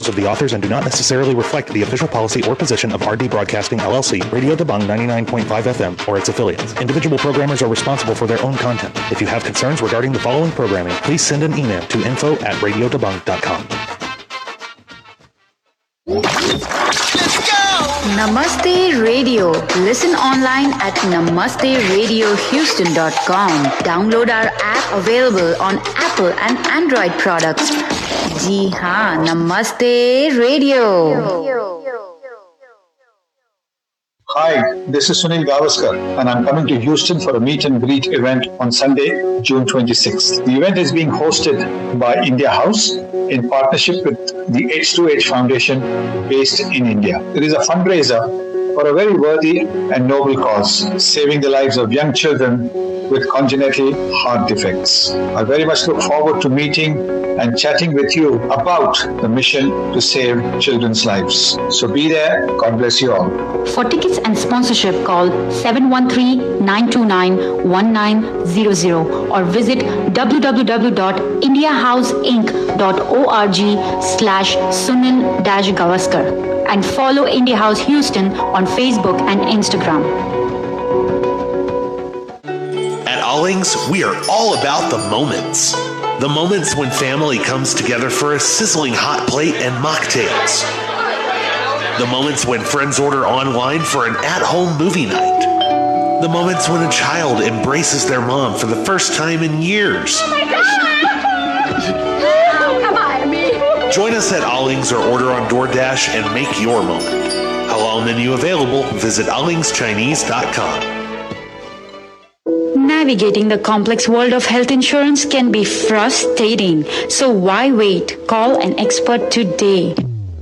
of the authors and do not necessarily reflect the official policy or position of RD Broadcasting LLC, Radio Dabang 99.5 FM, or its affiliates. Individual programmers are responsible for their own content. If you have concerns regarding the following programming, please send an email to info@radiodabang.com. Namaste Radio. Listen online at namasteradiohouston.com. Download our app available on Apple and Android products. Ji haan, Namaste Radio. Hi, this is Sunil Gavaskar and I'm coming to Houston for a meet and greet event on Sunday, June 26th. The event is being hosted by India House in partnership with the H2H Foundation based in India. It is a fundraiser for a very worthy and noble cause, saving the lives of young children with congenital heart defects. I very much look forward to meeting and chatting with you about the mission to save children's lives. So be there. God bless you all. For tickets and sponsorship, call 713-929-1900 or visit www.indiahouseinc.org/Sunil-Gavaskar and follow India House Houston on Facebook and Instagram. At Allings, we are all about the moments. The moments when family comes together for a sizzling hot plate and mocktails. The moments when friends order online for an at-home movie night. The moments when a child embraces their mom for the first time in years. Oh my God! Come on, me. Join us at Allings or order on DoorDash and make your moment. Halal menu available. Visit allingschinese.com. Navigating the complex world of health insurance can be frustrating. So why wait? Call an expert today.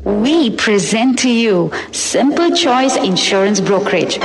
We present to you Simple Choice Insurance Brokerage.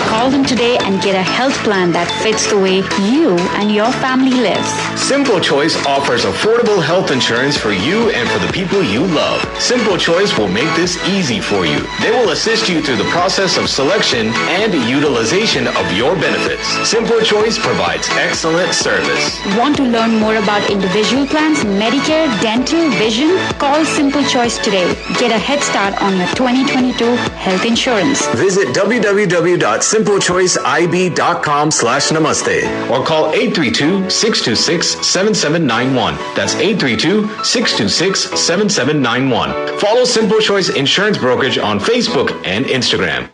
Call them today and get a health plan that fits the way you and your family lives. Simple Choice offers affordable health insurance for you and for the people you love. Simple Choice will make this easy for you. They will assist you through the process of selection and utilization of your benefits. Simple Choice provides excellent service. Want to learn more about individual plans, Medicare, dental, vision? Call Simple Choice today. Get a head start on your 2022 health insurance. Visit www.simplechoiceib.com/namaste or call 832-626-7791. That's 832-626-7791. Follow Simple Choice Insurance Brokerage on Facebook and Instagram.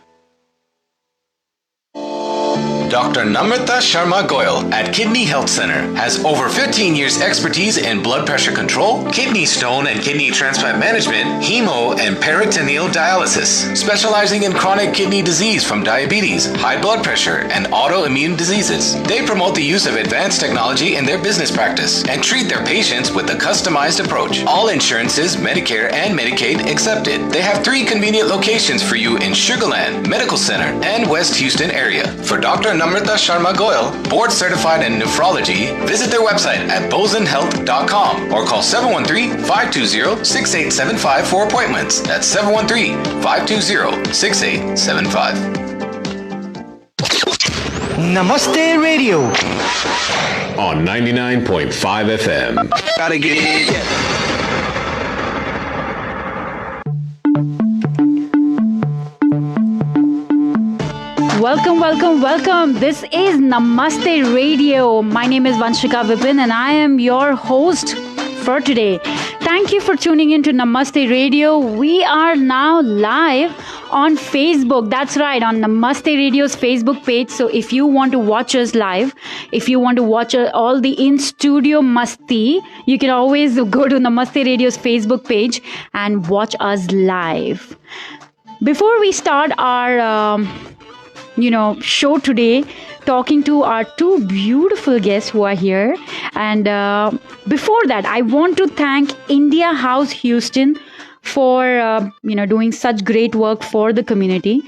Dr. Namrata Sharma Goyal at Kidney Health Center has over 15 years expertise in blood pressure control, kidney stone and kidney transplant management, hemo and peritoneal dialysis, specializing in chronic kidney disease from diabetes, high blood pressure, and autoimmune diseases. They promote the use of advanced technology in their business practice and treat their patients with a customized approach. All insurances, Medicare and Medicaid accepted. They have 3 convenient locations for you in Sugarland, Medical Center, and West Houston area. For Dr. Namrata Sharma Goyal, board certified in nephrology, visit their website at bozenhealth.com or call 713-520-6875 for appointments. That's 713-520-6875. Namaste Radio on 99.5 FM. Gotta get it. Welcome, welcome, welcome. This is Namaste Radio. My name is Vanshika Vipin and I am your host for today. Thank you for tuning in to Namaste Radio. We are now live on Facebook. That's right, on Namaste Radio's Facebook page. So if you want to watch us live, if you want to watch all the in-studio masti, you can always go to Namaste Radio's Facebook page and watch us live. Before we start our show today, talking to our 2 beautiful guests who are here, and before that I want to thank India House Houston for doing such great work for the community.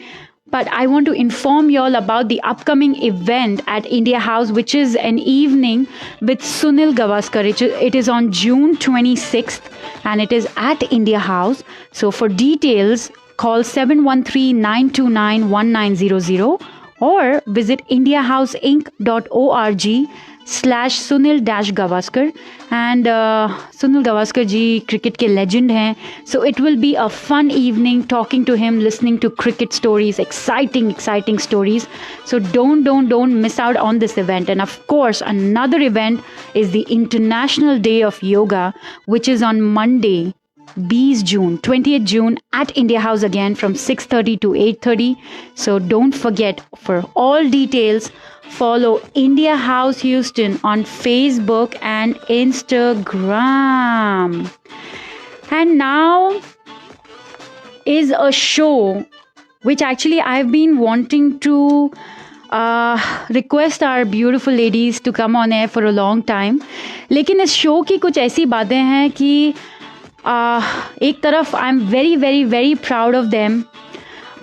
But I want to inform you all about the upcoming event at India House, which is an evening with Sunil Gavaskar. It is on June 26th and it is at India House. So for details, call 713-929-1900 or visit indiahouseinc.org sunil-gavaskar. And Sunil Gavaskar ji cricket ke legend hain. So it will be a fun evening talking to him, listening to cricket stories, exciting stories. So don't miss out on this event. And of course, another event is the International Day of Yoga, which is on Monday, 20th June at India House again from 6:30 to 8:30. So don't forget, for all details, follow India House Houston on Facebook and Instagram. And now is a show which actually I've been wanting to request our beautiful ladies to come on air for a long time. लेकिन इस show की कुछ ऐसी बातें हैं कि एक तरफ I'm very proud of them,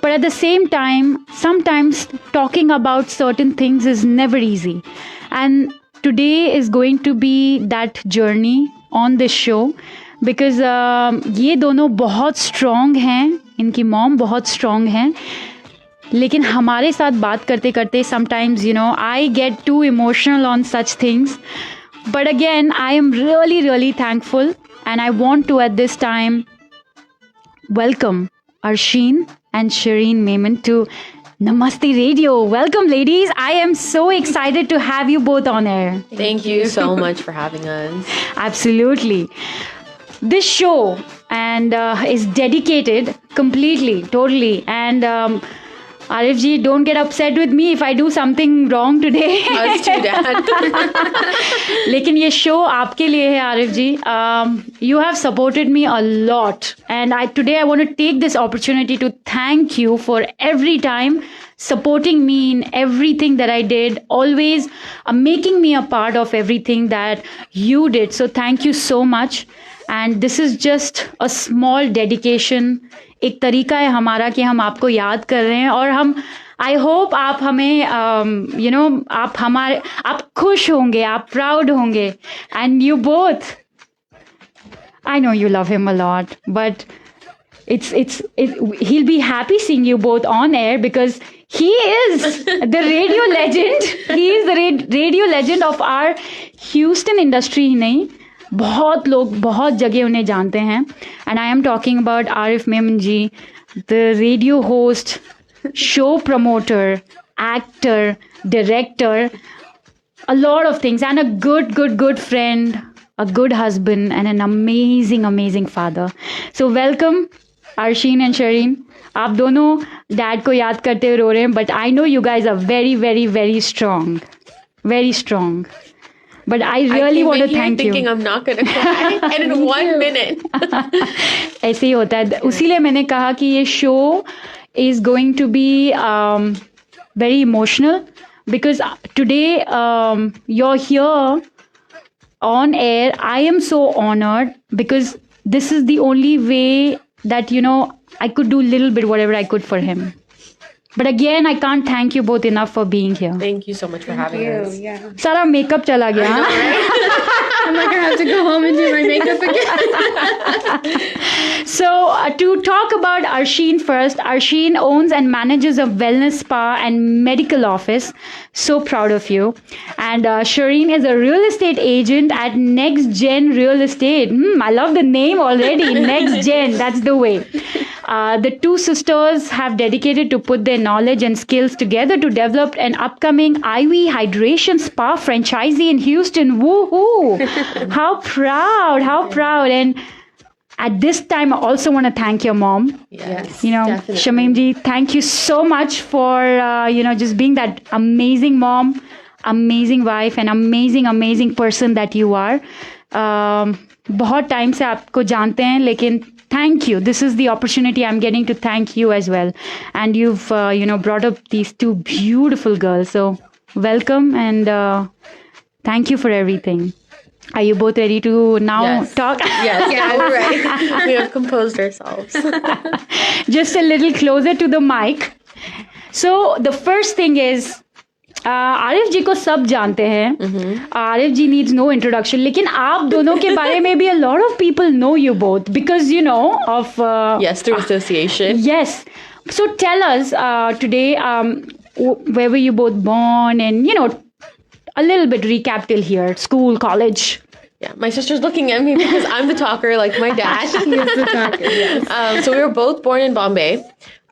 but at the same time, sometimes talking about certain things is never easy. And today is going to be that journey on this show, because ये दोनों बहुत strong हैं, इनकी mom बहुत strong हैं, लेकिन हमारे साथ बात करते करते sometimes, I get too emotional on such things. But again, I am really thankful, and I want to at this time welcome Arsheen and Shareen Memon to Namaste Radio. Welcome, ladies. I am so excited to have you both on air. Thank you so much for having us. Absolutely. This show is dedicated completely, totally. And Arif ji, don't get upset with me if I do something wrong today. Us too, Dad. लेकिन ये show आपके लिए है, Arif ji. You have supported me a lot, and today I want to take this opportunity to thank you for every time supporting me in everything that I did, always making me a part of everything that you did. So thank you so much. And this is just a small dedication. एक तरीका है हमारा कि हम आपको याद कर रहे हैं, और हम आई होप आप हमें आप खुश होंगे, आप प्राउड होंगे. And you both, I know you love him a lot, but he'll be happy seeing you both on air, because he is the radio legend. He is the radio legend of our Houston industry ही नहीं, बहुत लोग बहुत जगह उन्हें जानते हैं. And I am talking about Arif Memon ji, the radio host, show promoter, actor, director, a lot of things, and a good friend, a good husband, and an amazing father. So welcome Arsheen and Shareen. आप दोनों dad को याद करते हुए रो रहे हैं, but I know you guys are very strong. But I really want to thank you. Thinking I'm not going to cry, and in 1 minute. ऐसे ही होता है. उसीलिए मैंने कहा कि ये show is going to be very emotional, because today you're here on air. I am so honored, because this is the only way that I could do a little bit whatever I could for him. But again, I can't thank you both enough for being here. Thank you so much for having us. Yeah. सारा makeup चला गया. I'm not going to have to go home and do my makeup again. So to talk about Arsheen first, Arsheen owns and manages a wellness spa and medical office. So proud of you. And Shareen is a real estate agent at Next Gen Real Estate. I love the name already. Next Gen, that's the way. The two sisters have dedicated to put their knowledge and skills together to develop an upcoming IV hydration spa franchisee in Houston. Woohoo! How proud! And at this time, I also want to thank your mom. Yes, definitely. Shamim ji, thank you so much for just being that amazing mom, amazing wife, and amazing person that you are. बहुत time से आपको जानते हैं, लेकिन thank you. This is the opportunity I'm getting to thank you as well. And you've, brought up these two beautiful girls. So welcome, and thank you for everything. Are you both ready to now talk? Yes, yeah, we're ready. We have composed ourselves. Just a little closer to the mic. So the first thing is, Arif जी को सब जानते हैं. आरिफ जी needs no introduction. लेकिन आप दोनों के बारे में भी a lot of people know you both, because of yes, through association. Yes. So tell us today, where were you both born, and a little bit recap till here, school, college. Yeah, my sister's looking at me because I'm the talker, like my dad. He is the talker, yes. So we were both born in Bombay.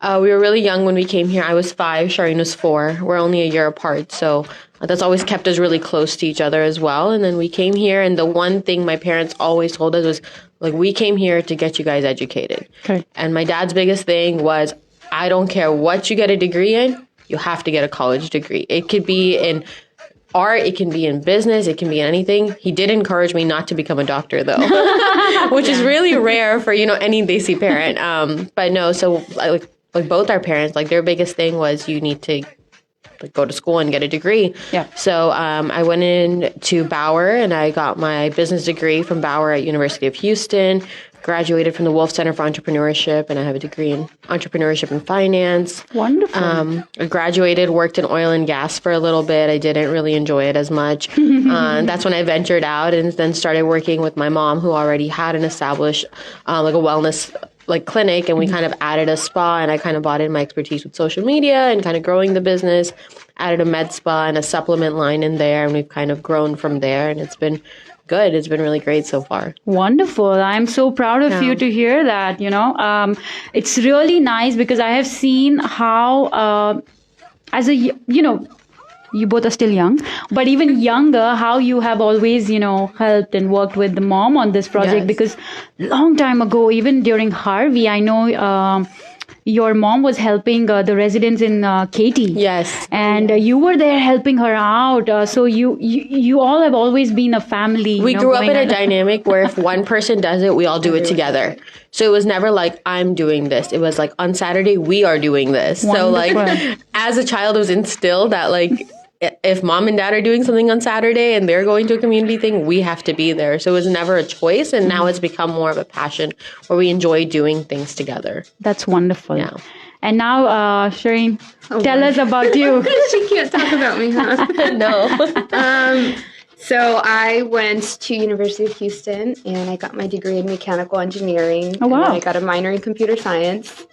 We were really young when we came here. I was 5, Shareen was 4. We're only a year apart, so that's always kept us really close to each other as well. And then we came here, and the one thing my parents always told us was, like, we came here to get you guys educated. Okay. And my dad's biggest thing was, I don't care what you get a degree in, you have to get a college degree. It could be in art, it can be in business, it can be in anything. He did encourage me not to become a doctor, though, which is really rare for, any Desi parent. But no, so like both our parents, like their biggest thing was you need to go to school and get a degree. Yeah. So I went in to Bauer and I got my business degree from Bauer at University of Houston. Graduated from the Wolf Center for Entrepreneurship, and I have a degree in entrepreneurship and finance. Wonderful. I graduated, worked in oil and gas for a little bit. I didn't really enjoy it as much. That's when I ventured out and then started working with my mom, who already had an established like a wellness clinic, and we kind of added a spa, and I kind of brought in my expertise with social media and kind of growing the business, added a med spa and a supplement line in there, and we've kind of grown from there, and it's been good. It's been really great so far. Wonderful. I'm so proud of you to hear that, it's really nice because I have seen how, as a, you both are still young, but even younger, how you have always, helped and worked with the mom on this project. Yes. Because long time ago, even during Harvey, I know, your mom was helping the residents in Katy. Yes. And you were there helping her out. So you all have always been a family. We grew up in a dynamic where if one person does it, we all do it together. So it was never like, I'm doing this. It was like, on Saturday, we are doing this. Wonderful. So as a child, it was instilled that if mom and dad are doing something on Saturday and they're going to a community thing, we have to be there. So it was never a choice. And now it's become more of a passion where we enjoy doing things together. That's wonderful. Yeah. And now, Shareen, tell us about you. She can't talk about me, huh? No. So I went to University of Houston and I got my degree in mechanical engineering. Oh, wow. And I got a minor in computer science.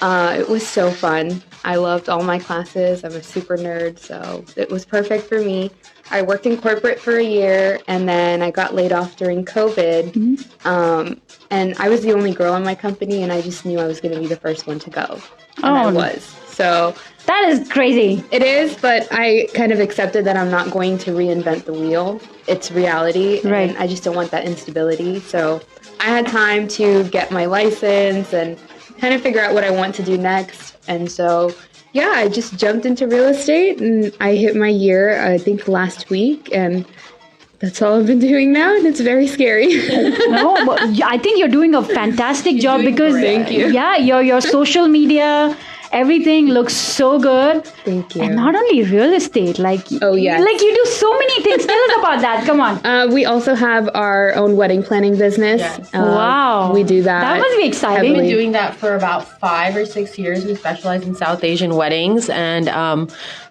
It was so fun. I loved all my classes. I'm a super nerd, so it was perfect for me. I worked in corporate for a year, and then I got laid off during COVID. Mm-hmm. And I was the only girl in my company, and I just knew I was going to be the first one to go. And I was. So that is crazy. It is, but I kind of accepted that I'm not going to reinvent the wheel. It's reality, right. And I just don't want that instability. So I had time to get my license and kind of figure out what I want to do next. And so, yeah, I just jumped into real estate and I hit my year, I think, last week. And that's all I've been doing now. And it's very scary. No, but I think you're doing a fantastic job because, Thank you. Yeah, your social media, everything looks so good. Thank you. And not only real estate, Oh, yes. you do so many things. Tell us about that. Come on. We also have our own wedding planning business. Yes. Wow. We do that. That must be exciting. We've been heavily. doing that for about 5 or 6 years. We specialize in South Asian weddings. And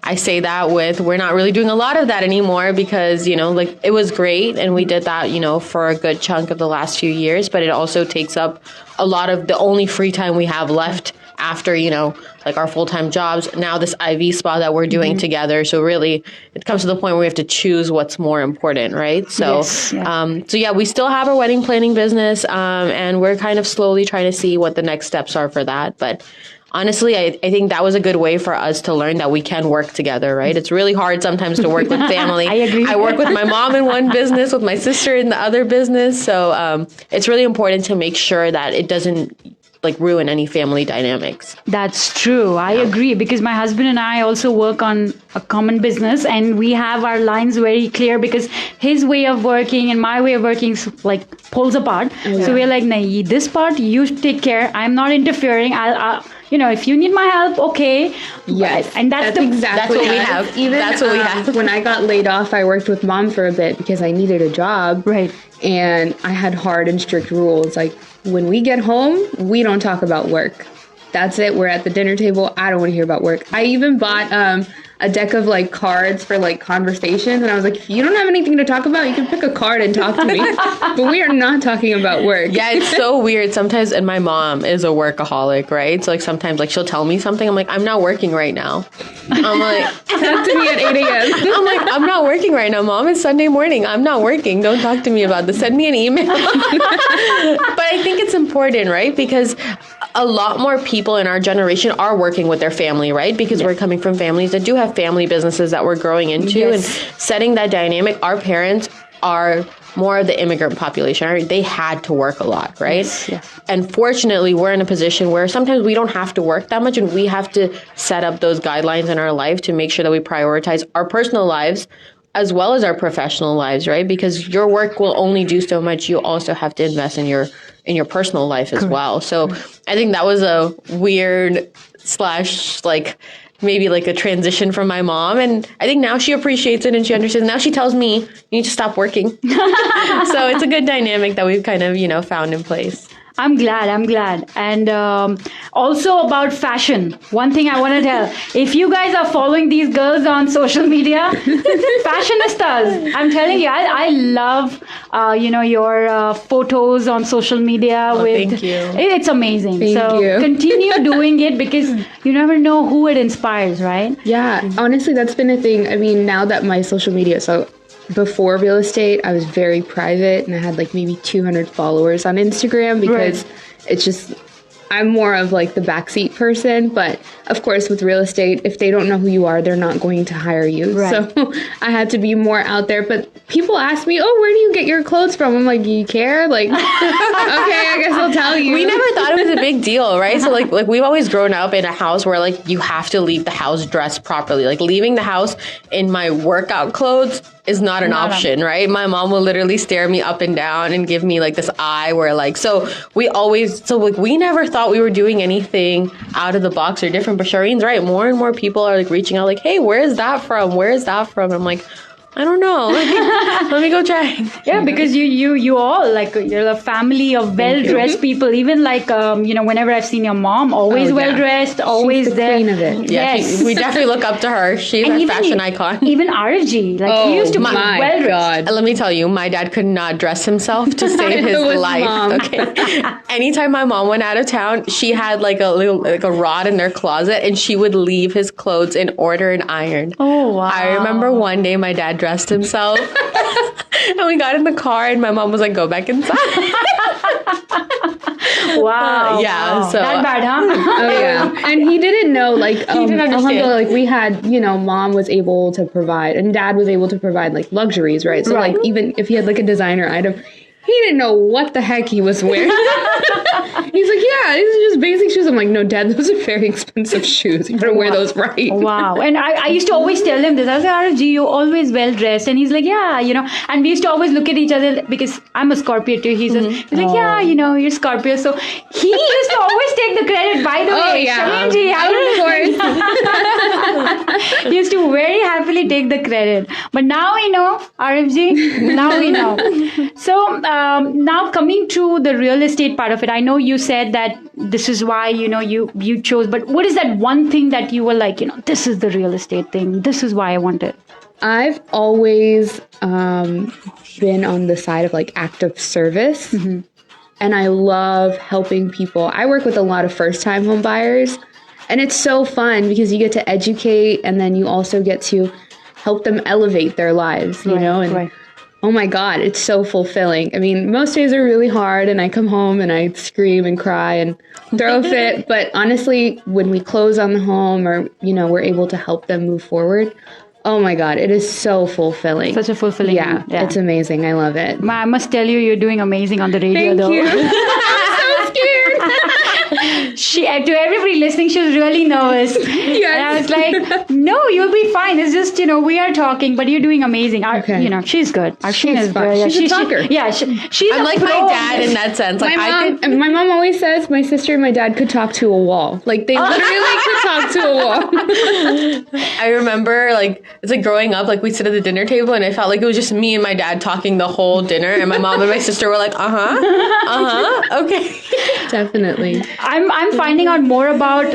I say that we're not really doing a lot of that anymore because, it was great. And we did that, for a good chunk of the last few years. But it also takes up a lot of the only free time we have left after, our full-time jobs. Now this IV spa that we're doing together. So really, it comes to the point where we have to choose what's more important, right? So, Yes, yeah. we still have our wedding planning business, and we're kind of slowly trying to see what the next steps are for that. But honestly, I think that was a good way for us to learn that we can work together, right? It's really hard sometimes to work with family. I agree. I work with my mom in one business, with my sister in the other business. So it's really important to make sure that it doesn't ruin any family dynamics. That's true. I agree because my husband and I also work on a common business and we have our lines very clear because his way of working and my way of working pulls apart. Yeah. So we're like, nah, this part you take care. I'm not interfering. I'll if you need my help, okay. Yes. And that's what we have. That's what we have. When I got laid off, I worked with mom for a bit because I needed a job. Right. And I had hard and strict rules. When we get home, we don't talk about work. That's it. We're at the dinner table. I don't want to hear about work. I even bought a deck of like cards for like conversations. And I was like, if you don't have anything to talk about, you can pick a card and talk to me. But we are not talking about work. Yeah, it's so weird sometimes. And my mom is a workaholic, right? So like sometimes like she'll tell me something. I'm like, I'm not working right now. I'm like, Talk to me at 8 a.m. I'm like, I'm not working right now, Mom. It's Sunday morning. I'm not working. Don't talk to me about this. Send me an email. But I think it's important, right? Because a lot more people in our generation are working with their family, right? Because we're coming from families that do have family businesses that we're growing into and setting that dynamic. Our parents are more of the immigrant population, right? They had to work a lot, right? Yes. And fortunately, we're in a position where sometimes we don't have to work that much, and we have to set up those guidelines in our life to make sure that we prioritize our personal lives as well as our professional lives, right? Because your work will only do so much. You also have to invest in your personal life as well. So I think that was a weird / like maybe like a transition from my mom. And I think now she appreciates it and she understands. Now she tells me, you need to stop working. So it's a good dynamic that we've kind of, found in place. I'm glad. And also about fashion, one thing I want to tell, if you guys are following these girls on social media, fashionistas, I'm telling you, I love, your photos on social media. Thank you. It's amazing. Thank you. Continue doing it because you never know who it inspires, right? Yeah, honestly, that's been a thing. I mean, now that my social media, so before real estate, I was very private and I had like maybe 200 followers on Instagram because it's just, I'm more of like the backseat person. But of course, with real estate, if they don't know who you are, they're not going to hire you. Right. So I had to be more out there. But people ask me, oh, where do you get your clothes from? I'm like, you care? Like, okay, I guess I'll tell you. We never thought it was a big deal, right? So like we've always grown up in a house where like you have to leave the house dressed properly. Like leaving the house in my workout clothes is not an option, right? My mom will literally stare me up and down and give me like this eye where like, we never thought we were doing anything out of the box or different. But Shareen's right. More and more people are like reaching out like, hey, where is that from? Where is that from? I'm like, I don't know. Let me go check. Yeah, because you all like you're a family of well-dressed people. Even like whenever I've seen your mom, always well-dressed, always She's the there. queen of it. Yeah, Yes. we definitely look up to her. She's our fashion icon. Even RFG, like he used to be my well-dressed. God. Let me tell you, my dad could not dress himself to save his It was life. Mom. Okay. Anytime my mom went out of town, she had like a rod in their closet, and she would leave his clothes in order and iron. Oh wow! I remember one day my dad dressed himself, and we got in the car, and my mom was like, "Go back inside." Wow. Yeah, wow. so- that bad, huh? Oh yeah, and he didn't know. Like didn't understand. alhamdulillah, like we had, mom was able to provide, and dad was able to provide like luxuries, right? So Right. like even if he had like a designer item, he didn't know what the heck he was wearing. He's like, yeah, these are just basic shoes. I'm like, no, Dad, those are very expensive shoes. You better wear those right. Wow. And I used to always tell him this. I was like, RFG, you're always well dressed. And he's like, yeah, and we used to always look at each other because I'm a Scorpio too. He's like, yeah, you're Scorpio. So he used to always take the credit, by the way. yeah. Shameen ji, Of course. he used to very happily take the credit. But now we know, RFG, now we know. So now coming to the real estate part of it, I know you said that this is why, you chose, but what is that one thing that you were like, this is the real estate thing. This is why I want it. I've always been on the side of like active service. Mm-hmm. And I love helping people. I work with a lot of first-time home buyers. And it's so fun because you get to educate and then you also get to help them elevate their lives, and right. Oh my God, it's so fulfilling. I mean, most days are really hard and I come home and I scream and cry and throw a fit. But honestly, when we close on the home or, we're able to help them move forward, oh my God, it is so fulfilling. Such a fulfilling. Yeah, it's amazing. I love it. I must tell you, you're doing amazing on the radio, Thank though. you. I'm so scared. To everybody listening, she was really nervous. Yes. And I was like, no, you'll be fine. It's just, we are talking, but you're doing amazing. Okay. She's good. Arsheen is fine. good. She's a talker. She's I'm a like pro. my dad in that sense. Like My mom always says my sister and my dad could talk to a wall. Like they literally could talk to a wall. I remember it's like growing up, like we'd sit at the dinner table and I felt like it was just me and my dad talking the whole dinner, and my mom and my sister were like, okay. Definitely. I'm I'm finding out more about,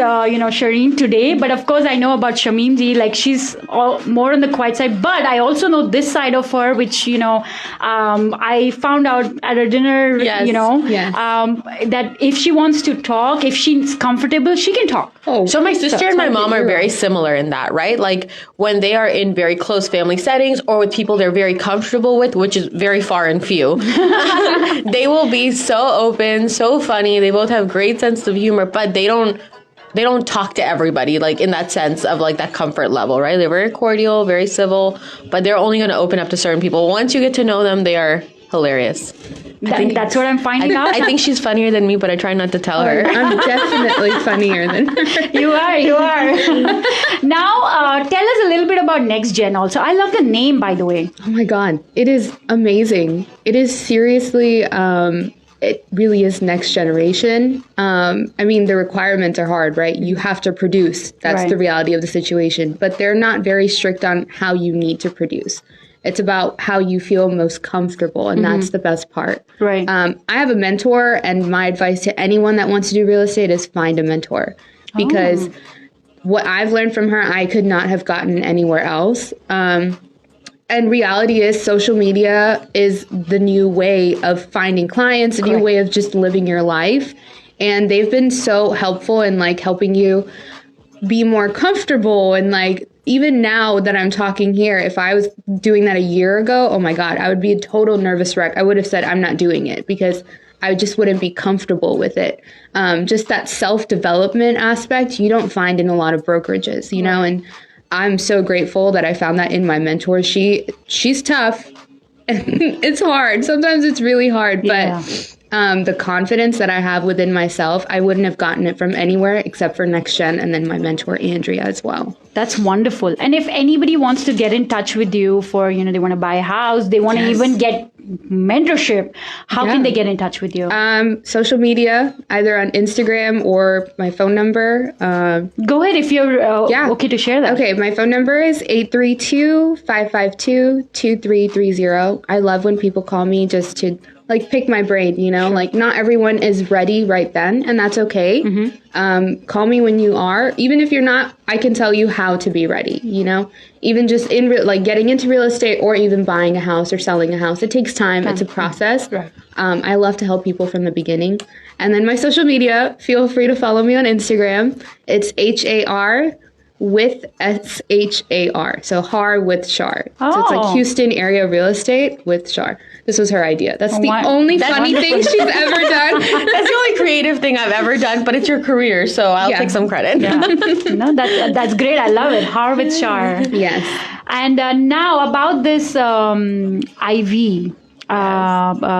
Shareen today. But of course, I know about Shamim ji, like she's more on the quiet side. But I also know this side of her, which, I found out at a dinner, Yes. that if she wants to talk, if she's comfortable, she can talk. Oh, So my sister and my mom are very similar in that, right? Like when they are in very close family settings or with people they're very comfortable with, which is very far and few, they will be so open, so funny. They both have great sense of humor, but they don't talk to everybody, like in that sense of like that comfort level, right? They're very cordial, very civil, but they're only going to open up to certain people. Once you get to know them, they are hilarious. That's what I'm finding out. I think she's funnier than me, but I try not to tell her. I'm definitely funnier than her. You are. Now, tell us a little bit about Next Gen also. I love the name, by the way. Oh my God. It is amazing. It is seriously, it really is next generation. I mean, the requirements are hard, right? You have to produce. That's Right. the reality of the situation. But they're not very strict on how you need to produce. It's about how you feel most comfortable, and that's the best part. Right. I have a mentor, and my advice to anyone that wants to do real estate is find a mentor. Because what I've learned from her, I could not have gotten anywhere else. And reality is social media is the new way of finding clients, a new way of just living your life. And they've been so helpful in like helping you be more comfortable. And like, even now that I'm talking here, if I was doing that a year ago, oh my God, I would be a total nervous wreck. I would have said, I'm not doing it because I just wouldn't be comfortable with it. Just that self-development aspect, you don't find in a lot of brokerages, and I'm so grateful that I found that in my mentor. She's tough. It's hard. Sometimes it's really hard, but the confidence that I have within myself, I wouldn't have gotten it from anywhere except for Next Gen and then my mentor, Andrea, as well. That's wonderful. And if anybody wants to get in touch with you for, they want to buy a house, they want to even get mentorship, how can they get in touch with you? Social media, either on Instagram or my phone number. Go ahead if you're okay to share that. Okay, my phone number is 832-552-2330. I love when people call me just to like pick my brain, like not everyone is ready right then, and that's okay. Call me when you are. Even if you're not, I can tell you how to be ready, even just in like getting into real estate or even buying a house or selling a house. It takes time. It's a process. Right. I love to help people from the beginning. And then my social media, feel free to follow me on Instagram. It's HAR with SHAR. So HAR with Shar. So it's like Houston area real estate with Shar. This was her idea. That's the only funny thing she's ever done. That's the only creative thing I've ever done, but it's your career, so I'll take some credit. Yeah. No, that's great. I love it. Har with Shar. Yes. And now about this IV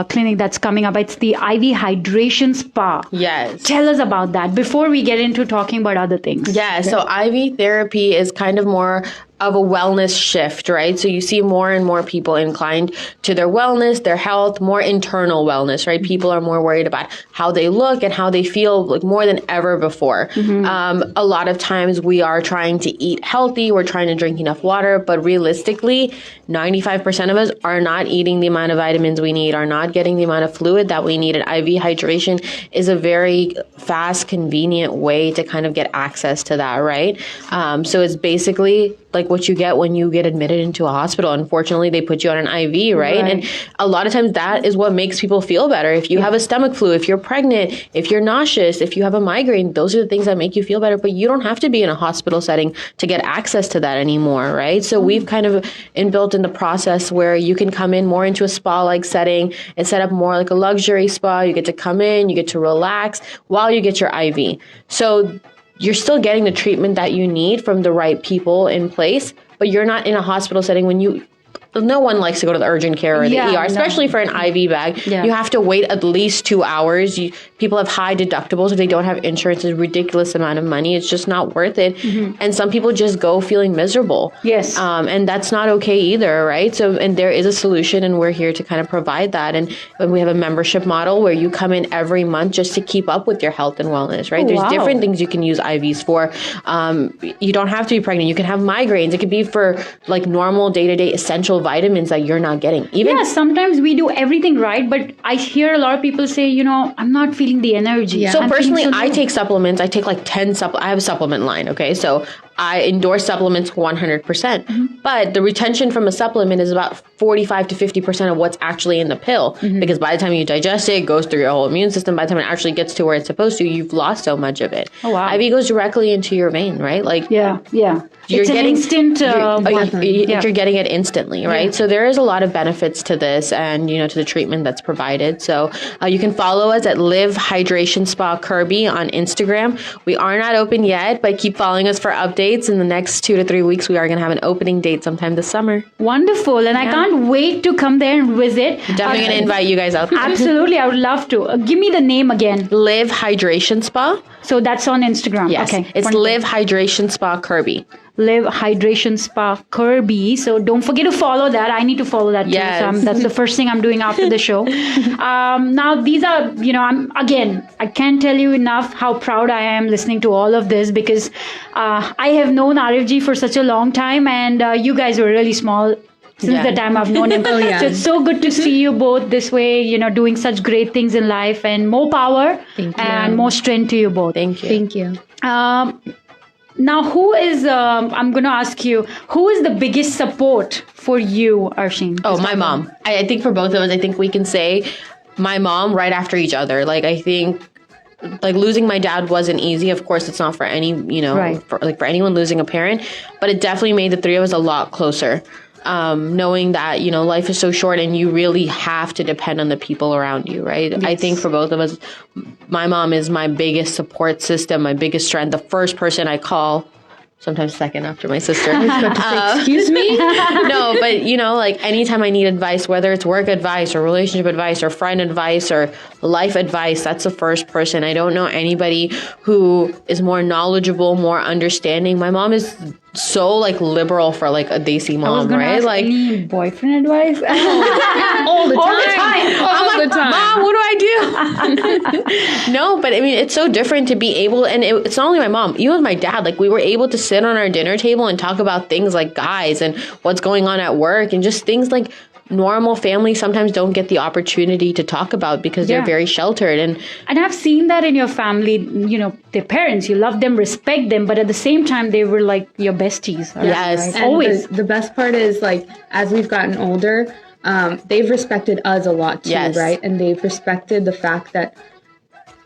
clinic that's coming up. It's the IV Hydration Spa. Yes. Tell us about that before we get into talking about other things. Yeah, so IV therapy is kind of more of a wellness shift, right? So you see more and more people inclined to their wellness, their health, more internal wellness, right? People are more worried about how they look and how they feel, like more than ever before. A lot of times we are trying to eat healthy, we're trying to drink enough water, but realistically, 95% of us are not eating the amount of vitamins we need, are not getting the amount of fluid that we need. And IV hydration is a very fast, convenient way to kind of get access to that, right? So it's basically like what you get when you get admitted into a hospital. Unfortunately, they put you on an IV, right? And a lot of times that is what makes people feel better. If you have a stomach flu, if you're pregnant, if you're nauseous, if you have a migraine, those are the things that make you feel better. But you don't have to be in a hospital setting to get access to that anymore, right? So we've kind of inbuilt in the process where you can come in more into a spa-like setting and set up more like a luxury spa. You get to come in, you get to relax while you get your IV. So you're still getting the treatment that you need from the right people in place, but you're not in a hospital setting when no one likes to go to the urgent care or the ER, especially for an IV bag. You have to wait at least 2 hours. People have high deductibles. If they don't have insurance, it's a ridiculous amount of money. It's just not worth it. And some people just go feeling miserable. Yes. And that's not okay either, right? So, and there is a solution, and we're here to kind of provide that. And we have a membership model where you come in every month just to keep up with your health and wellness, right? There's different things you can use IVs for. You don't have to be pregnant. You can have migraines. It could be for like normal day-to-day essential vitamins that you're not getting. Even sometimes we do everything right, but I hear a lot of people say, I'm not feeling the energy. Yeah. So I'm personally, feeling so I low. take supplements. I take like 10 I have a supplement line, okay? So I endorse supplements 100%. But the retention from a supplement is about 45 to 50% of what's actually in the pill. Because by the time you digest it, it goes through your whole immune system. By the time it actually gets to where it's supposed to, you've lost so much of it. Oh, wow. IV goes directly into your vein, right? Like, Yeah. you're It's an getting instant. you're getting it instantly, right? So there is a lot of benefits to this and, to the treatment that's provided. So you can follow us at Live Hydration Spa Kirby on Instagram. We are not open yet, but keep following us for updates. In the next 2 to 3 weeks, we are going to have an opening date sometime this summer. Wonderful. And I can't wait to come there and visit. Definitely going to invite you guys out there. Absolutely. I would love to. Give me the name again. Live Hydration Spa. So that's on Instagram. Yes. Okay. It's Wonderful. Live Hydration Spa Kirby. Live Hydration Spa Kirby. So don't forget to follow that. I need to follow that too. Yes. So that's the first thing I'm doing after the show. Now these are, I can't tell you enough how proud I am listening to all of this because I have known RFG for such a long time and you guys were really small since the time I've known him. So it's so good to see you both this way, doing such great things in life and more power and more strength to you both. Thank you. Thank you. Now, I'm going to ask you, who is the biggest support for you, Arsheen? Oh, my mom. I think for both of us, I think we can say my mom right after each other. Like, I think losing my dad wasn't easy. Of course, it's not for any, for anyone losing a parent, but it definitely made the three of us a lot closer. Knowing that, life is so short and you really have to depend on the people around you, right? Yes. I think for both of us, my mom is my biggest support system, my biggest strength, the first person I call, sometimes second after my sister. I was about to say, excuse me? No, but anytime I need advice, whether it's work advice or relationship advice or friend advice or life advice, that's the first person. I don't know anybody who is more knowledgeable, more understanding. My mom is so liberal for a Desi mom, right? Any boyfriend advice? All the time. All the time. Mom, what do I do? No, but I mean, it's so different to be able, and it's not only my mom, even with my dad, we were able to sit on our dinner table and talk about things like guys and what's going on at work and just things normal families sometimes don't get the opportunity to talk about because they're very sheltered. And I've seen that in your family, their parents, you love them, respect them, but at the same time, they were your besties. Yes. And always. The best part is as we've gotten older, they've respected us a lot too, right? And they've respected the fact that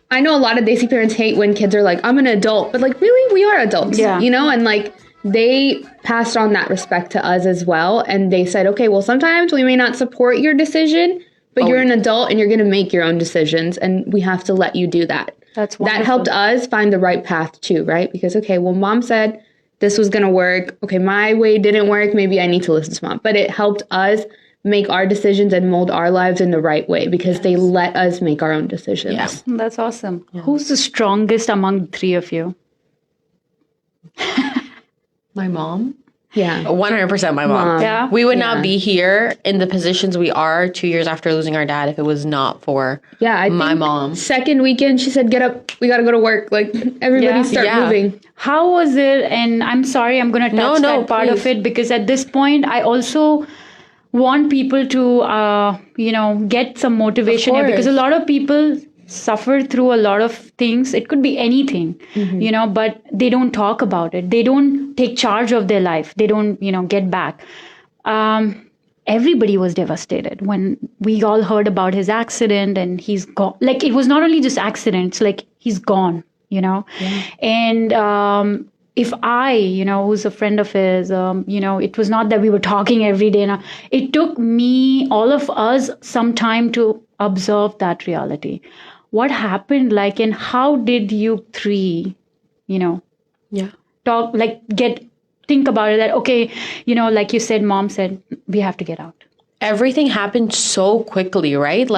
I know a lot of Desi parents hate when kids are I'm an adult, but really we are adults, and they passed on that respect to us as well. And they said, okay, well, sometimes we may not support your decision, but you're an adult and you're going to make your own decisions. And we have to let you do that. That's wonderful. That helped us find the right path too, right? Because, okay, well, mom said this was going to work. Okay, my way didn't work. Maybe I need to listen to mom. But it helped us make our decisions and mold our lives in the right way because they let us make our own decisions. Yeah. That's awesome. Yeah. Who's the strongest among the three of you? My mom. Yeah. 100% my mom. Yeah. We would not be here in the positions we are 2 years after losing our dad if it was not for my mom. Second weekend, she said, get up, we got to go to work. Everybody start moving. How was it? And I'm sorry, I'm going to touch that part of it because at this point, I also want people to, get some motivation here because a lot of people suffer through a lot of things. It could be anything, but they don't talk about it. They don't take charge of their life. They don't, get back. Everybody was devastated when we all heard about his accident and he's gone. It was not only just accidents, he's gone, And if I, who's a friend of his, it was not that we were talking every day. It took me, all of us, some time to observe that reality. What happened, and how did you three, talk, think about it that, okay, like you said, mom said, we have to get out. Everything happened so quickly, right?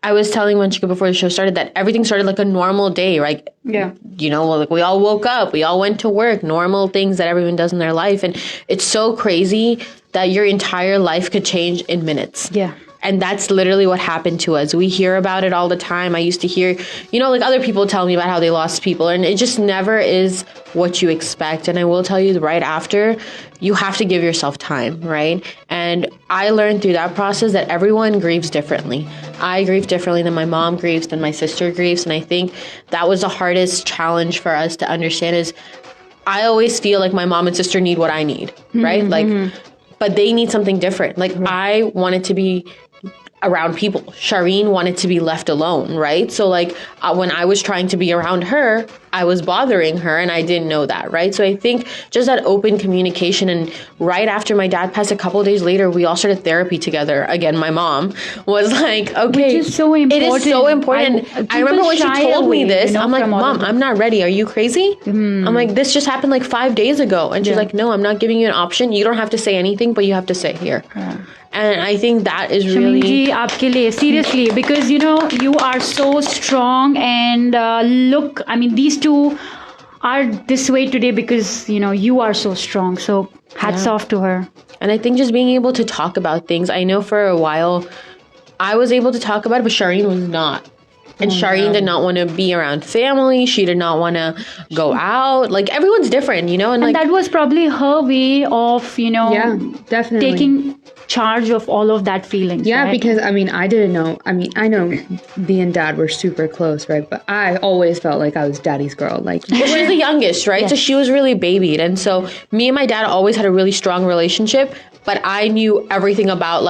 I was telling Vanshika before the show started that everything started like a normal day, right? Yeah. We all woke up, we all went to work, normal things that everyone does in their life. And it's so crazy that your entire life could change in minutes. Yeah. And that's literally what happened to us. We hear about it all the time. I used to hear, like other people tell me about how they lost people, and it just never is what you expect. And I will tell you right after, you have to give yourself time, right? And I learned through that process that everyone grieves differently. I grieve differently than my mom grieves, than my sister grieves. And I think that was the hardest challenge for us to understand is I always feel like my mom and sister need what I need, right? But they need something different. I wanted to be around people. Shareen wanted to be left alone, right? So when I was trying to be around her, I was bothering her and I didn't know that, right? So I think just that open communication, and right after my dad passed, a couple of days later, we all started therapy together. Again, my mom was like, okay. Which is so important. It is so important. I remember when she told me this, I'm like, Mom, I'm not ready. Are you crazy? I'm like, this just happened 5 days ago. And she's like, no, I'm not giving you an option. You don't have to say anything, but you have to say here. And I think that is really... Shamin ji, aapke liye, seriously, because, you are so strong, and look, I mean, these two are this way today because, you are so strong. So hats off to her. And I think just being able to talk about things, I know for a while I was able to talk about it, but Shareen was not. And Shareen did not want to be around family. She did not want to go out. Everyone's different, And that was probably her way of, definitely taking charge of all of that feelings. Yeah, right? because I didn't know. I know me and Dad were super close, right? But I always felt like I was Daddy's girl. She's the youngest, right? Yes. So she was really babied. And so me and my dad always had a really strong relationship. But I knew everything about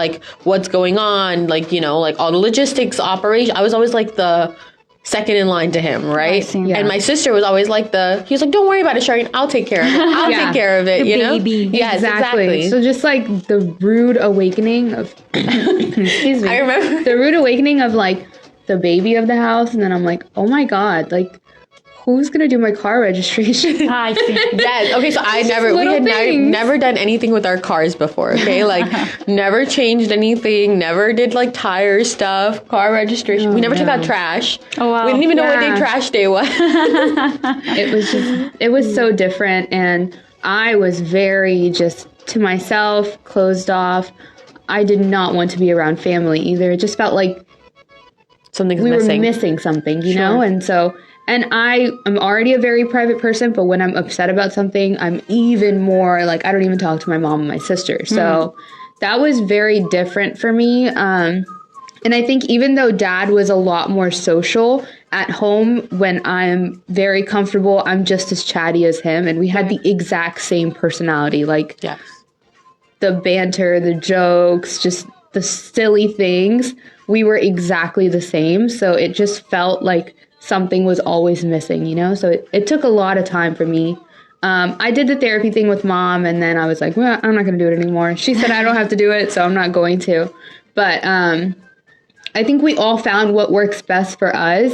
what's going on, all the logistics, operation. I was always the second in line to him, right? Yeah. And my sister was always he was like, don't worry about it, Shareen. I'll take care of it. I'll take care of it, The baby. Yes, exactly. So just the rude awakening of, excuse me. I remember. The rude awakening of the baby of the house. And then I'm like, oh my God, who's going to do my car registration? I see. Yes. Okay. So we had never done anything with our cars before. Okay. Never changed anything. Never did tire stuff, car registration. We never took out trash. Oh, wow. We didn't even know what day trash day was. It was so different. And I was very just to myself, closed off. I did not want to be around family either. It just felt like something's we missing. were missing something, you know? And so... And I am already a very private person, but when I'm upset about something, I'm even more I don't even talk to my mom and my sister. So that was very different for me. And I think even though Dad was a lot more social at home, when I'm very comfortable, I'm just as chatty as him. And we had the exact same personality, yes. The banter, the jokes, just the silly things. We were exactly the same. So it just felt like something was always missing, So it took a lot of time for me. I did the therapy thing with Mom, and then I was like, well, I'm not going to do it anymore. She said I don't have to do it, so I'm not going to. But I think we all found what works best for us,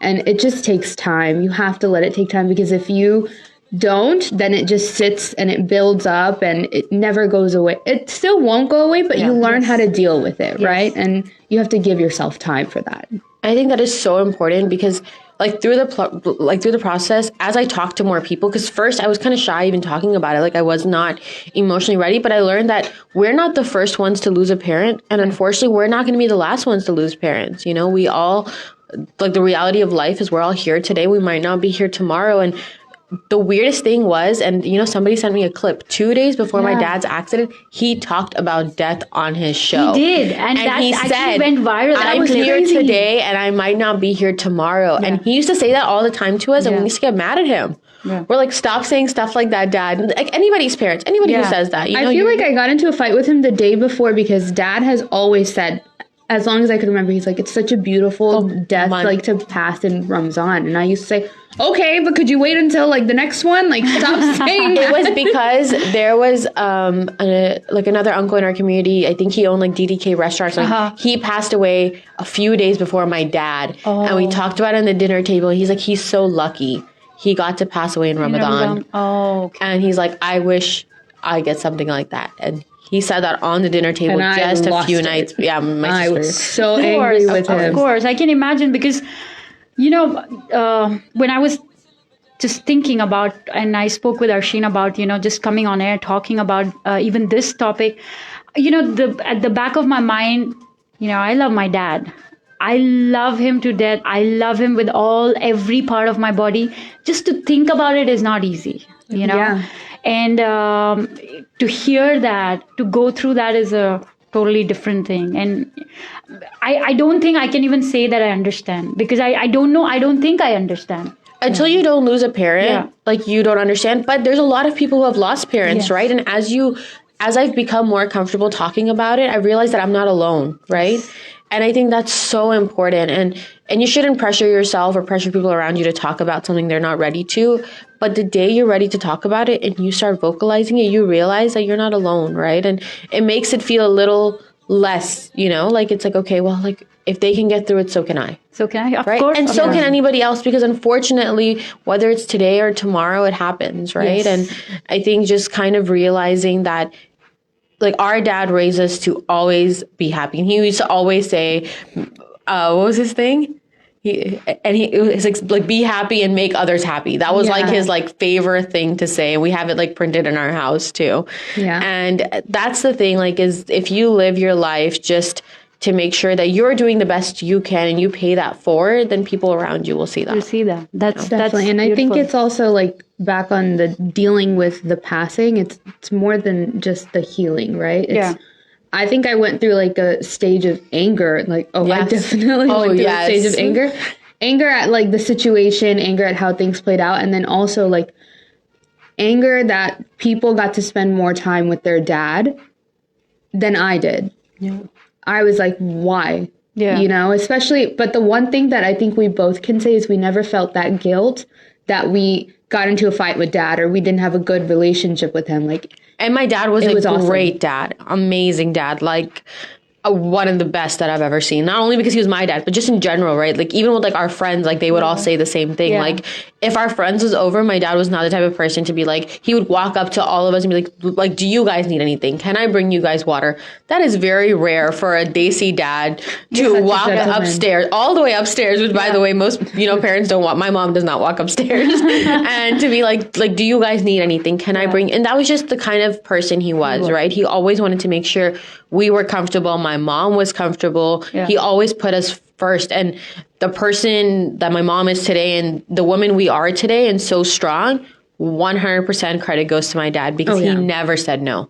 and it just takes time. You have to let it take time, because if you don't, then it just sits and it builds up and it never goes away. It still won't go away, but you learn how to deal with it, right? And you have to give yourself time for that. I think that is so important because through the process, as I talked to more people, because first I was kind of shy even talking about it. I was not emotionally ready, but I learned that we're not the first ones to lose a parent. And unfortunately, we're not going to be the last ones to lose parents. We all, the reality of life is we're all here today. We might not be here tomorrow. And the weirdest thing was, and somebody sent me a clip 2 days before my dad's accident. He talked about death on his show. He did, and that he actually said, went viral. I'm here today, and I might not be here tomorrow. Yeah. And he used to say that all the time to us, and we used to get mad at him. Yeah. We're stop saying stuff like that, Dad. Anybody's parents, anybody who says that. I feel like I got into a fight with him the day before because Dad has always said, as long as I could remember, he's like, it's such a beautiful death, to pass in Ramzan. And I used to say, okay, but could you wait until the next one? Stop saying that. It was because there was another uncle in our community. I think he owned DDK restaurants. He passed away a few days before my dad, and we talked about it on the dinner table. He's like, he's so lucky he got to pass away in Ramadan. Oh, okay. And he's like, I wish I get something like that. And he said that on the dinner table just a few nights. Yeah, my sister. I was so angry with him. Of course, I can imagine because, when I was just thinking about, and I spoke with Arsheen about, just coming on air, talking about even this topic, at the back of my mind, I love my dad. I love him to death. I love him with every part of my body. Just to think about it is not easy, Yeah. And to hear that, to go through that is a totally different thing. And I don't think I can even say that I understand, because I don't know. I don't think I understand. Until you don't lose a parent, like, you don't understand. But there's a lot of people who have lost parents, Yes. right? And as I've become more comfortable talking about it, I realize that I'm not alone, right? And I think that's so important. And you shouldn't pressure yourself or pressure people around you to talk about something they're not ready to. But the day you're ready to talk about it and you start vocalizing it, you realize that you're not alone, right? And it makes it feel a little less, like, it's like, okay, well, like, if they can get through it, so can I. So can I? Of Right. course. And of so course. can anybody else, because unfortunately, whether it's today or tomorrow, it happens, right? Yes. And I think just kind of realizing that, like, our dad raised us to always be happy. And he used to always say, what was his thing? It was like, be happy and make others happy. That was like his like favorite thing to say. And we have it like printed in our house too. Yeah. And that's the thing, like, is if you live your life just to make sure that you're doing the best you can and you pay that forward, then people around you will see that. You'll see that. That's Definitely. And I think beautiful. it's also like back on the dealing with the passing, it's more than just the healing, right? I think I went through like a stage of anger. Like, I Yes. definitely went through a stage of anger. Anger at like the situation, anger at how things played out. And then also like anger that people got to spend more time with their dad than I did. Yeah. I was like, why? Yeah. Especially, but the one thing that I think we both can say is we never felt that guilt that we got into a fight with dad or we didn't have a good relationship with him. Like, And my dad was a awesome. great dad, amazing dad, like one of the best that I've ever seen. Not only because he was my dad, but just in general, right? Like, even with like our friends, like they would all say the same thing. Yeah. Like, if our friends was over, my dad was not the type of person to be like, he would walk up to all of us and be like, do you guys need anything? Can I bring you guys water? That is very rare for a Desi dad to such a walk gentleman. upstairs, all the way upstairs, which by the way, most, parents don't want. My mom does not walk upstairs. And to be like, do you guys need anything? Can I bring? And that was just the kind of person he was, right? He always wanted to make sure we were comfortable. My mom was comfortable. Yeah. He always put us first. And the person that my mom is today and the woman we are today and so strong, 100% credit goes to my dad, because he never said no.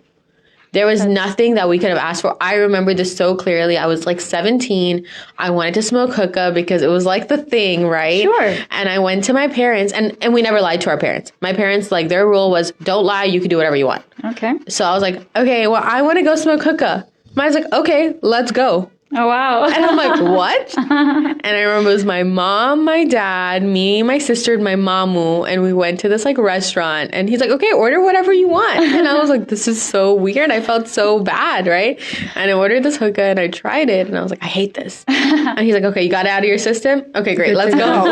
There was nothing that we could have asked for. I remember this so clearly. I was like 17. I wanted to smoke hookah because it was like the thing, right? Sure. And I went to my parents, and we never lied to our parents. My parents, like, their rule was, don't lie. You can do whatever you want. Okay. So I was like, okay, well, I want to go smoke hookah. Mine's like, okay, let's go. Oh, wow. And I'm like, what? And I remember it was my mom, my dad, me, my sister, and my mamu. And we went to this like restaurant. And he's like, okay, order whatever you want. And I was like, this is so weird. I felt so bad, right? And I ordered this hookah and I tried it. And I was like, I hate this. And he's like, okay, you got it out of your system? Okay, great. Let's go.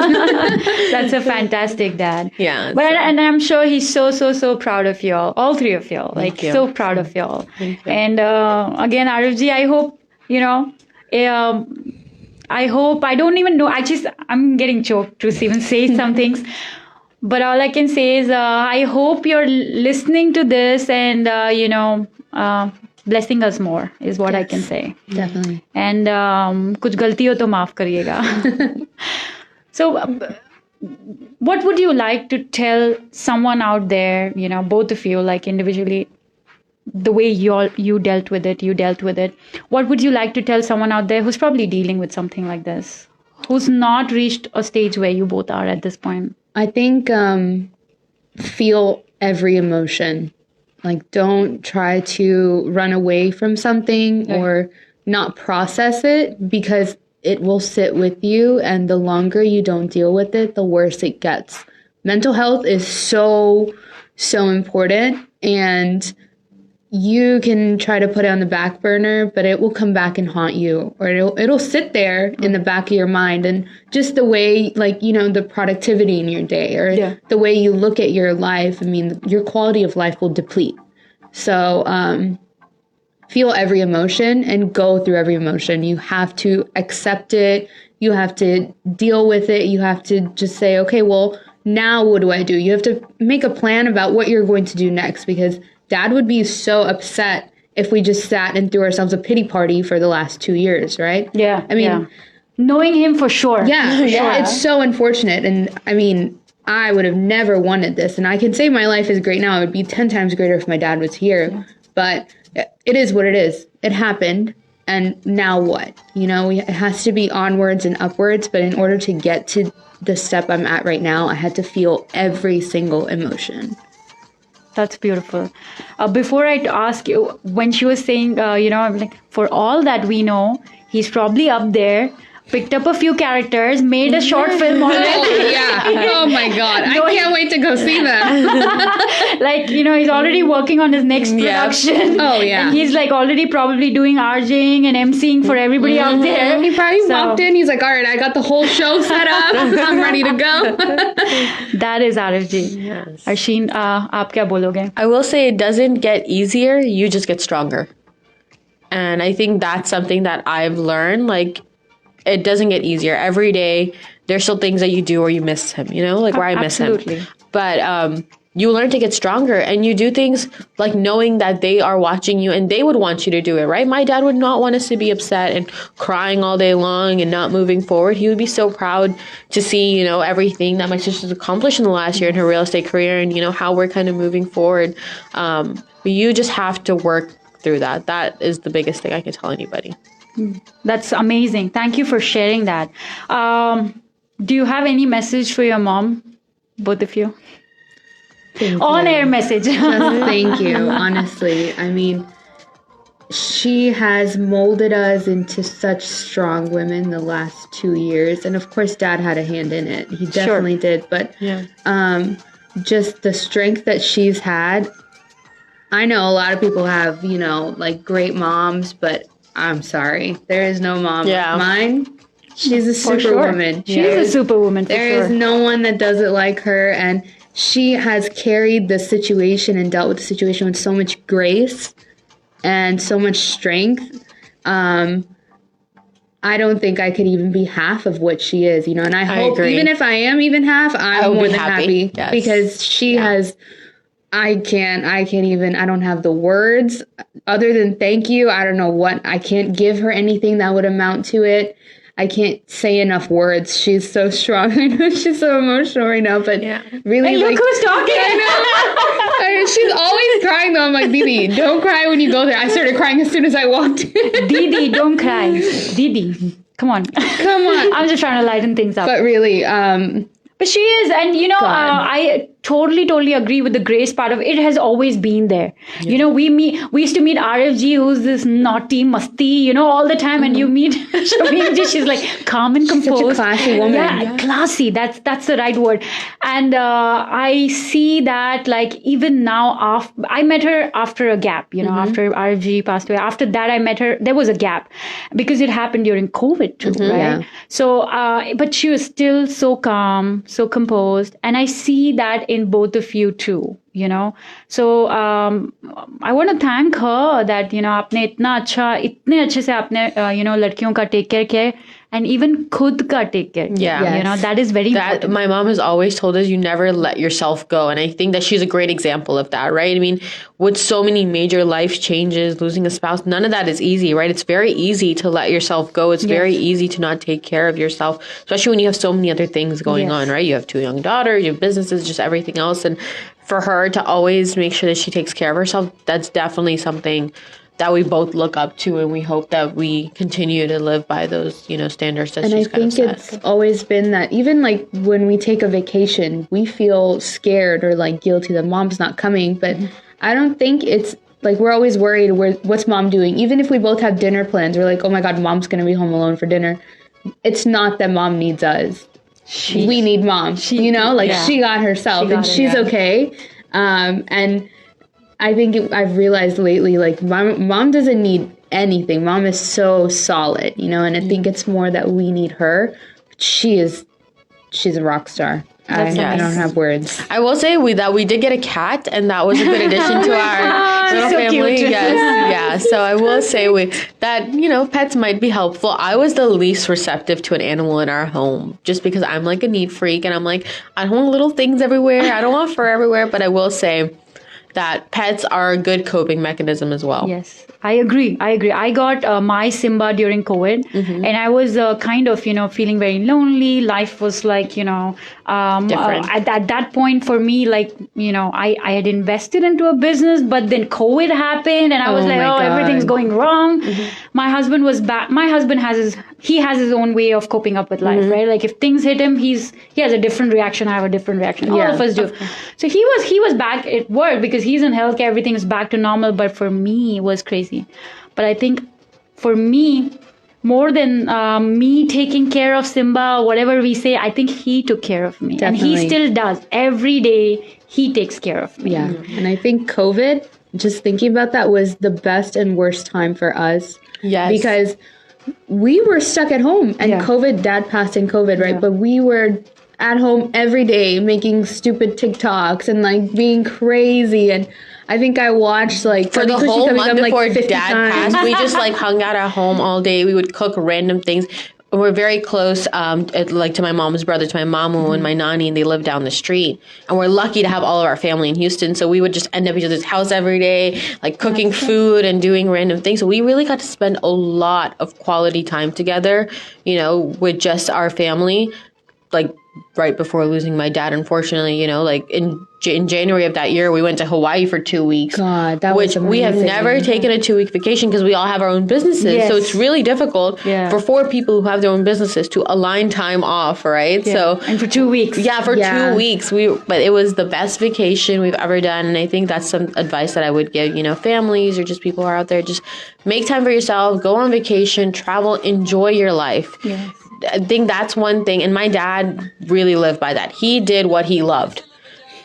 That's a fantastic dad. Yeah. But and I'm sure he's so proud of y'all, all three of y'all. Like, you. so proud of y'all. Thank you. And again, Arifji, I hope I hope, I don't even know. I'm getting choked to even say some things. But all I can say is, I hope you're listening to this and, blessing us more is what I can say. Definitely. And kuch galti ho to maaf kariyega. So, what would you like to tell someone out there, both of you, like individually, the way you dealt with it, what would you like to tell someone out there who's probably dealing with something like this, who's not reached a stage where you both are at this point? I think feel every emotion. Like, don't try to run away from something or not process it, because it will sit with you, and the longer you don't deal with it, the worse it gets. Mental health is so important, and you can try to put it on the back burner, but it will come back and haunt you, or it'll sit there in the back of your mind. And just the way, like, the productivity in your day, or the way you look at your life, I mean, your quality of life will deplete. So feel every emotion and go through every emotion. You have to accept it. You have to deal with it. You have to just say, okay, well, now what do I do? You have to make a plan about what you're going to do next, because Dad would be so upset if we just sat and threw ourselves a pity party for the last 2 years, right? Yeah. I mean, knowing him for sure. yeah, it's so unfortunate. And I mean, I would have never wanted this. And I can say my life is great now. It would be 10 times greater if my dad was here. Yeah. But it is what it is. It happened. And now what? You know, it has to be onwards and upwards. But in order to get to the step I'm at right now, I had to feel every single emotion. That's beautiful. Before I ask you, when she was saying, I'm like, for all that we know, he's probably up there, picked up a few characters, made a short film on it. Oh, yeah. Oh, my God. I can't wait to go see them. Like, he's already working on his next production. Oh, yeah. And he's like already probably doing RJing and emceeing for everybody out there. He probably walked in. He's like, all right, I got the whole show set up. I'm ready to go. That is Arif ji. Yes. Arsheen, aap kya bologe? I will say it doesn't get easier. You just get stronger. And I think that's something that I've learned. Like, it doesn't get easier. Every day, there's still things that you do or you miss him, like where I miss him. But you learn to get stronger and you do things like knowing that they are watching you and they would want you to do it, right? My dad would not want us to be upset and crying all day long and not moving forward. He would be so proud to see, everything that my sister's accomplished in the last year in her real estate career and, how we're kind of moving forward. But you just have to work through that. That is the biggest thing I can tell anybody. That's amazing. Thank you for sharing that. Do you have any message for your mom, both of you? On-air message. Just thank you, honestly. I mean, she has molded us into such strong women the last 2 years. And of course, Dad had a hand in it. He definitely did. But just the strength that she's had. I know a lot of people have, like great moms, but I'm sorry. There is no mom like mine. She's a superwoman. She's a superwoman. There is no one that does it like her. And she has carried the situation and dealt with the situation with so much grace and so much strength. I don't think I could even be half of what she is, and I hope even if I am even half, I'm more than happy because she has... I don't have the words other than thank you. I don't know what, I can't give her anything that would amount to it. I can't say enough words. She's so strong. I know she's so emotional right now, but really, and look who's talking. I know. She's always crying though. I'm like, Didi, don't cry when you go there. I started crying as soon as I walked in. Didi, don't cry. Didi, come on. I'm just trying to lighten things up. But really, but she is, and I totally agree with the grace part of it. It has always been there. We used to meet Arif ji, who's this naughty, musty, all the time, and you meet Shareen ji, she's like calm and composed. Such a classy woman. Yeah, classy. That's the right word. And I see that, like, even now, I met her after a gap. After Arif ji passed away. After that, I met her. There was a gap because it happened during COVID too, right? Yeah. So, but she was still so calm, so composed, and I see that in both of you too, So I want to thank her that आपने इतने अच्छे से आपने लड़कियों का take care किया and even खुद का take care. Yeah, that is very important. My mom has always told us you never let yourself go, and I think that she's a great example of that, right? I mean, with so many major life changes, losing a spouse, none of that is easy, right? It's very easy to let yourself go. It's very easy to not take care of yourself, especially when you have so many other things going on, right? You have 2 young daughters, you have businesses, just everything else, and for her to always make sure that she takes care of herself, that's definitely something that we both look up to, and we hope that we continue to live by those, standards that she's kind of set. And I think it's always been that even like when we take a vacation, we feel scared or like guilty that mom's not coming. But I don't think it's like we're always worried, what's mom doing? Even if we both have dinner plans, we're like, oh my God, mom's going to be home alone for dinner. It's not that mom needs us. We need mom, she got herself and she's okay. And I think I realized lately, like, mom doesn't need anything. Mom is so solid, and I think it's more that we need her. She's a rock star. I don't have words. I will say that we did get a cat, and that was a good addition to our little so family. Cute. Yes, yeah. So I will say that pets might be helpful. I was the least receptive to an animal in our home, just because I'm like a neat freak, and I'm like, I don't want little things everywhere. I don't want fur everywhere. But I will say, that pets are a good coping mechanism as well. Yes, I agree. I got my Simba during COVID, and I was kind of, feeling very lonely. Life was like, Different. At that point for me, like, I had invested into a business, but then COVID happened, and I was like, my God. everything's going wrong. My husband was back. My husband has his own way of coping up with life, right? Like if things hit him, he has a different reaction. I have a different reaction. All of us do. So he was back at work because he's in healthcare. Everything's back to normal. But for me, it was crazy. But I think for me, more than me taking care of Simba, whatever we say, I think he took care of me. Definitely. And he still does. Every day, he takes care of me. Yeah. And I think COVID, just thinking about that, was the best and worst time for us. Yes. Because we were stuck at home and Dad passed in COVID, right? Yeah. But we were at home every day making stupid TikToks and like being crazy. And I think I watched like For the Kushi whole coming month up, like, before 50 Dad times. passed, we just like hung out at home all day. We would cook random things. We're very close, to my mom's brother, to my mamu and my nani, and they live down the street. And we're lucky to have all of our family in Houston. So we would just end up at each other's house every day, like cooking food and doing random things. So we really got to spend a lot of quality time together, with just our family, like right before losing my dad, unfortunately, like in January of that year, we went to Hawaii for 2 weeks. God, that was which we have amazing. never taken a 2-week vacation because we all have our own businesses. Yes. So it's really difficult for 4 people who have their own businesses to align time off, right? Yeah. So And for 2 weeks. yeah, for 2 weeks, but it was the best vacation we've ever done, and I think that's some advice that I would give, families or just people who are out there. Just make time for yourself, go on vacation, travel, enjoy your life. Yes. I think that's one thing, and my dad really lived by that. He did what he loved.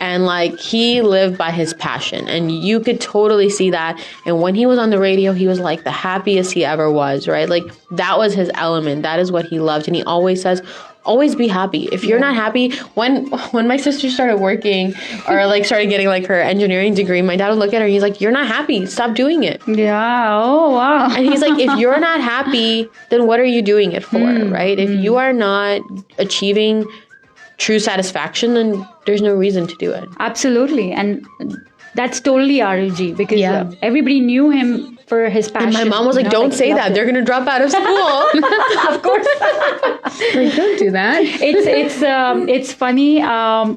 And like he lived by his passion, and you could totally see that. And when he was on the radio, he was like the happiest he ever was, right? Like that was his element. That is what he loved. And he always says, always be happy. If you're not happy, when my sister started working or like started getting like her engineering degree, my dad would look at her and he's like, you're not happy. Stop doing it. Yeah. Oh, wow. And he's like, if you're not happy, then what are you doing it for, right? If you are not achieving true satisfaction, then there's no reason to do it. Absolutely. And that's totally RLG because everybody knew him for his passion. And my mom was like, don't say that. They're going to drop out of school. Of course. Like, don't do that. It's funny. I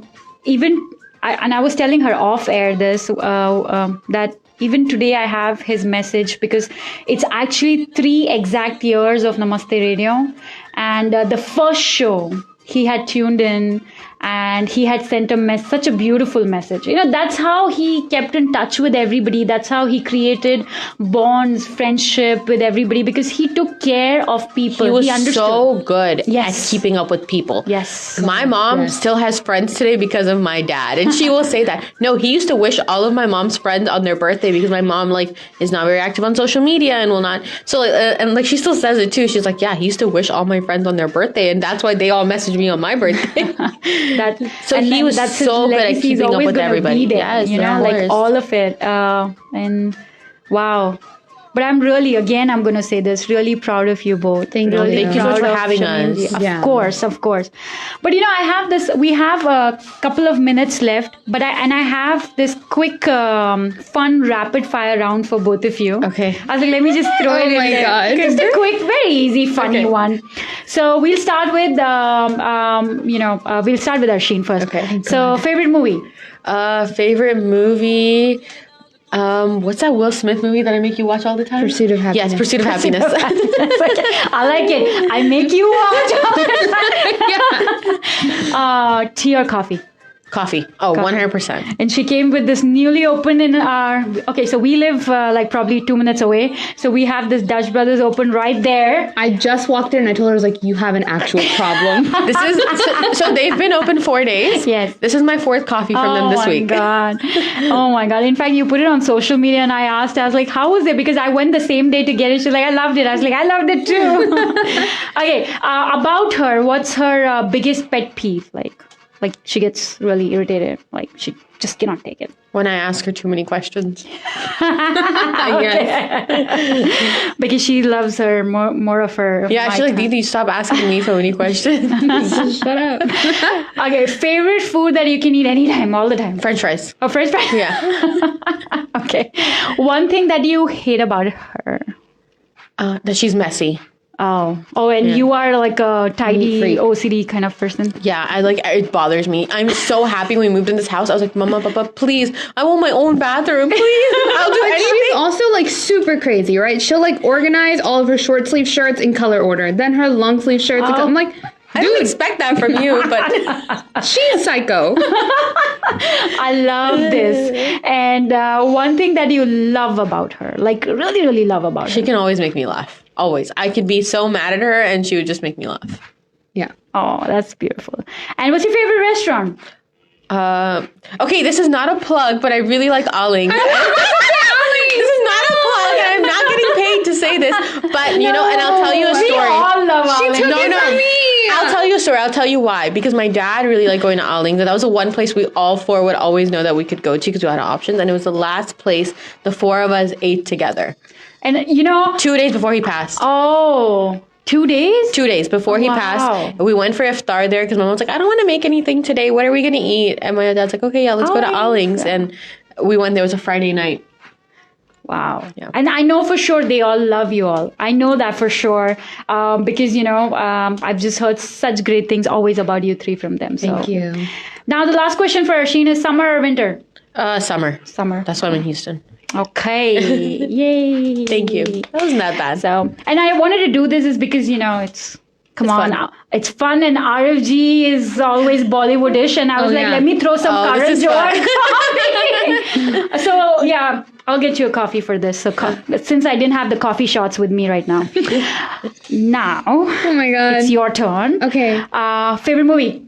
was telling her off air this, that even today I have his message because it's actually 3 exact years of Namaste Radio. And the first show, he had tuned in and he had sent such a beautiful message. That's how he kept in touch with everybody. That's how he created bonds, friendship with everybody because he took care of people. He was understood. so good Yes. at keeping up with people. Yes. My mom still has friends today because of my dad. And she will say that. No, he used to wish all of my mom's friends on their birthday because my mom is not very active on social media and will not. So and she still says it too. She's like, yeah, he used to wish all my friends on their birthday. And that's why they all message me on my birthday. So he was so good at keeping up with everybody. Yes, like all of it. And wow. But I'm going to say this, really proud of you both. Thank you. Thank you so much for proud of having us. Shamini. Of course. But we have a couple of minutes left, but I have this quick, fun, rapid fire round for both of you. Okay. I was like, let me just throw it in my there. God. Just a quick, very easy, funny one. So we'll start with, we'll start with Arsheen first. Okay. So favorite movie? Favorite movie? What's that Will Smith movie that I make you watch all the time? Pursuit of Happiness. Yes, Pursuit of Happiness. I like it. I make you watch. Tea or coffee? Coffee. Oh, 100%. And she came with this newly open in our... Okay, so we live probably 2 minutes away. So we have this Dutch Brothers open right there. I just walked in and I told her, I was like, you have an actual problem. This is so they've been open 4 days. Yes. This is my 4th coffee from them this week. Oh my God. In fact, you put it on social media and I was like, how was it? Because I went the same day to get it. She's like, I loved it. I was like, I loved it too. Okay. About her, what's her biggest pet peeve? Like she gets really irritated. Like she just cannot take it. When I ask her too many questions. Because she loves her more of her. Yeah, she's like, Didi, stop asking me so many questions. Shut up. Okay, favorite food that you can eat anytime, all the time. French fries. Oh, French fries? Yeah. Okay. One thing that you hate about her. That she's messy. Oh, and you are like a tidy OCD kind of person. Yeah, it bothers me. I'm so happy when we moved in this house. I was like, Mama, Papa, please, I want my own bathroom, please. I'll do anything. She's also like super crazy, right? She'll like organize all of her short sleeve shirts in color order, then her long sleeve shirts. I'm like, I don't expect that from you, but she's psycho. I love this. And one thing that you love about her, like really, really love about her. She can always make me laugh. Always. I could be so mad at her and she would just make me laugh. Yeah. Oh, that's beautiful. And what's your favorite restaurant? Okay, this is not a plug, but I really like Allings. This is not a plug, and I'm not getting paid to say this, but and I'll tell you a story. We all love Allings. She took it from me. I'll tell you a story. I'll tell you why. Because my dad really liked going to Allings, and that was the one place we all four would always know that we could go to because we had options, and it was the last place the four of us ate together. And 2 days before he passed. Oh, 2 days? 2 days before he passed. We went for iftar there because my mom was like, I don't want to make anything today. What are we going to eat? And my dad's like, okay, yeah, let's go to Allings. And we went there. It was a Friday night. Wow. Yeah. And I know for sure they all love you all. I know that for sure. Because, I've just heard such great things always about you three from them. So. Thank you. Now, the last question for Arsheen is summer or winter? Summer. Summer. That's why I'm in Houston. Okay. Yay. Thank you. That wasn't that bad. So, and I wanted to do this is because, it's fun. It's fun, and RFG is always Bollywoodish, and I was let me throw some Karan Johar coffee. So, yeah, I'll get you a coffee for this. So, since I didn't have the coffee shots with me right now. Now, oh my God. It's your turn. Okay. Favorite movie?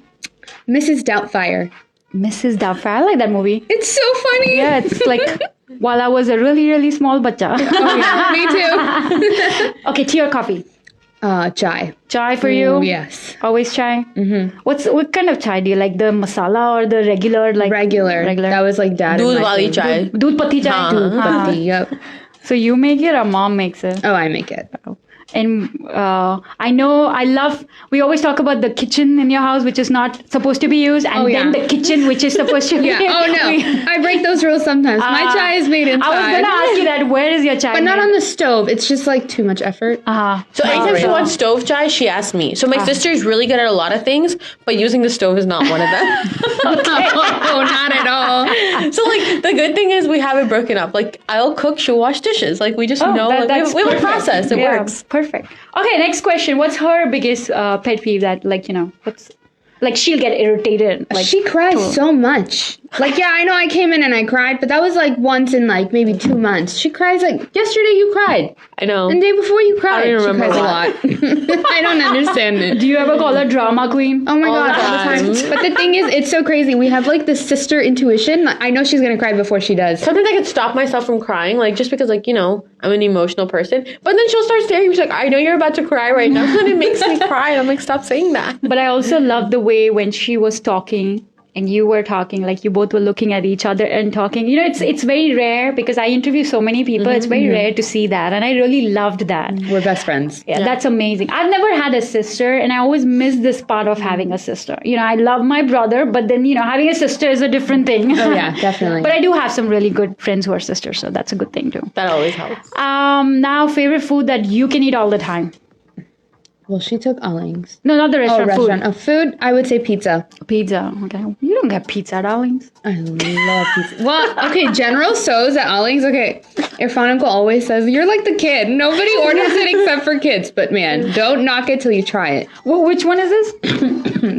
Mrs. Doubtfire. Mrs. Doubtfire. I like that movie. It's so funny. Yeah, it's like while I was a really, really small bacha. Oh, yeah, me too. Okay, tea or coffee? Chai. Chai for you? Yes. Always chai? Mm-hmm. What kind of chai do you like? The masala or the regular? Regular. That was like dad. Doodh wali chai. Doodh patti chai? Doodh patti, yep. So you make it or mom makes it? Oh, I make it. And we always talk about the kitchen in your house, which is not supposed to be used, and then the kitchen, which is supposed to be used. Oh, no. I break those rules sometimes. My chai is made inside. I was going to ask you that. Where is your chai But not on the stove. It's just like too much effort. So anytime she wants stove chai, she asks me. So my sister is really good at a lot of things, but using the stove is not one of them. Oh, not at all. So like the good thing is we have it broken up. Like I'll cook, she'll wash dishes. Like we just know we have a process. It works. Perfect. Okay, next question. What's her biggest pet peeve that what's like she'll get irritated? Like she cries so much. Like, yeah, I know I came in and I cried, but that was like once in like maybe 2 months. She cries like yesterday you cried. I know. And the day before you cried. I don't remember she cries a lot. I don't understand it. Do you ever call her drama queen? Oh my God, all the time. But the thing is, it's so crazy. We have like this sister intuition. I know she's gonna cry before she does. Sometimes I can stop myself from crying, like just because I'm an emotional person. But then she'll start staring. She's like, I know you're about to cry right now. And it makes me cry. And I'm like, stop saying that. But I also love the way when she was talking and you were talking, like you both were looking at each other and talking. It's very rare because I interview so many people. It's very rare to see that. And I really loved that. We're best friends. Yeah, that's amazing. I've never had a sister and I always miss this part of having a sister. I love my brother, but then, having a sister is a different thing. Oh yeah, definitely. But I do have some really good friends who are sisters. So that's a good thing too. That always helps. Now, favorite food that you can eat all the time? Well, she took Allings. No, not the restaurant. Restaurant. Food, I would say pizza. Pizza. Okay. You don't get pizza at Allings. I love pizza. Well, okay, General Tso's at Allings. Okay, Irfan Uncle always says, you're like the kid. Nobody orders it except for kids. But man, don't knock it till you try it. Well, which one is this?